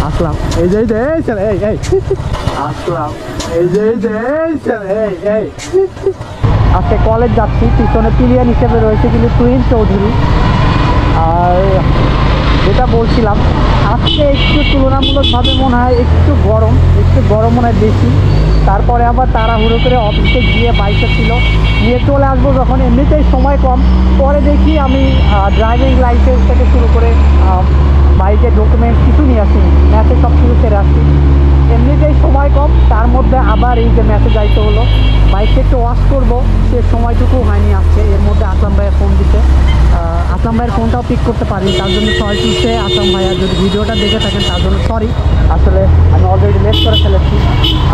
আসলাম এই যে আসলাম এই যে আজকে কলেজ যাচ্ছি, পিছনে পিলিয়ান হিসেবে রয়েছে কিন্তু তুহিন চৌধুরী। আর যেটা বলছিলাম, আজকে একটু তুলনামূলকভাবে মনে হয় একটু গরম মনে হয় বেশি। তারপরে আবার তাড়াহুড়ো করে অফিসে গিয়ে বাইকটা ছিল নিয়ে চলে আসবো যখন, এমনিতেই সময় কম। পরে দেখি আমি ড্রাইভিং লাইসেন্স থেকে শুরু করে বাইকের ডকুমেন্টস কিছু নিয়ে আসিনি, ম্যাচে সব কিছু সেরে আসছি। এমনিতেই সময় কম, তার মধ্যে আবার এই যে ম্যাচে যাইতে হলো, বাইকটা একটু ওয়াশ করবো, সে সময়টুকু হয়নি আজকে। এর মধ্যে আসলাম ভাইয়ের ফোন দিতে, আসলাম ভাইয়ের ফোনটাও পিক করতে পারি, তার জন্য সরি টুসে। আসলাম ভাইয়া যদি ভিডিওটা দেখে থাকেন তার জন্য সরি। আসলে আমি অলরেডি লেট করে ফেলেছি,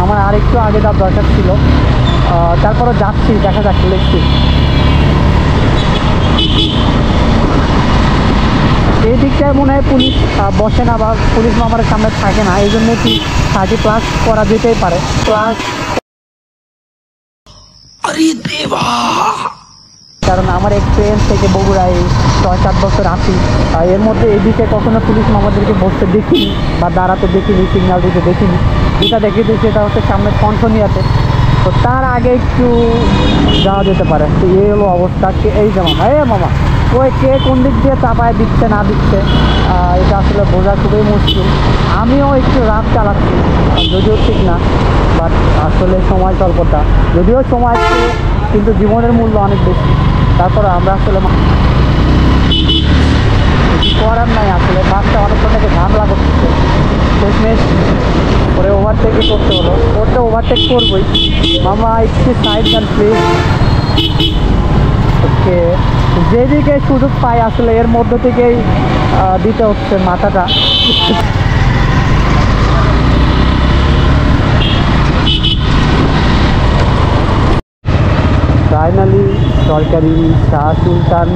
আমার আর একটু আগে যাওয়ার দরকার ছিল। তারপরে যাচ্ছি, দেখা যাক লিখছি। এই দিকটায় মনে হয় পুলিশ বসে না বা পুলিশ আমার সামনে থাকে না, এই জন্য কি 30+ করা যেতেই পারে। প্লাস কারণ আমার এক্সপিরিয়েন্স থেকে বগুড়ায় 6-7 বছর আসি, এর মধ্যে এদিকে কখনো পুলিশ আমাদেরকে বসতে দেখিনি বা দাঁড়াতে দেখিনি, সিগন্যাল দিতে দেখিনি। যেটা দেখেছি সেটা হচ্ছে সামনে কন্ঠনিয়াতে, তো তার আগে একটু যাওয়া যেতে পারে। তো এই হলো অবস্থা। এই যে মামা কে কোন দিক দিয়ে চাপায় দিচ্ছে না দিচ্ছে এটা আসলে বোঝা খুবই মুশকিল। আমিও একটু রাত চালাচ্ছি, যদিও ঠিক না, বাট আসলে সময় স্বল্পতা, যদিও সময় কিন্তু জীবনের মূল্য অনেক বেশি। তারপরে আমরা আসলে করার নাই, আসলে বাসটা অনেকক্ষণ থেকে ঝামেলা করতেছে, শেষমেশ করে ওভারটেকই করতে হলো। ওটা ওভারটেক করবোই। মামা একটু সাইড দেন প্লিজ। ওকে, যেদিকে সুযোগ পাই আসলে এর মধ্যে থেকেই দিতে হচ্ছে মাথাটা। ফাইনালি সরকারি শাহ সুলতান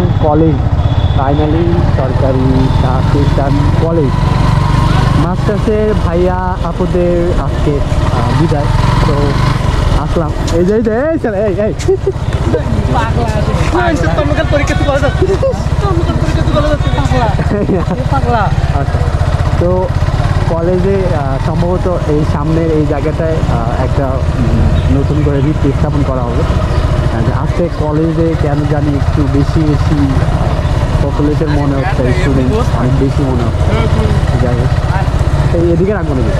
কলেজ, মাস্টার্সের ভাইয়া আপুদের আজকে বিদায়। তো আসলাম এই যে আচ্ছা। তো কলেজে সম্ভবত এই সামনের এই জায়গাটায় একটা নতুন করে ভিত্তি স্থাপন করা হবে। আজকে কলেজে কেন জানি একটু বেশি পপুলেশন মনে হচ্ছে, স্টুডেন্ট অনেক বেশি মনে হচ্ছে। যাই হোক, এদিকে রাখবো নাকি?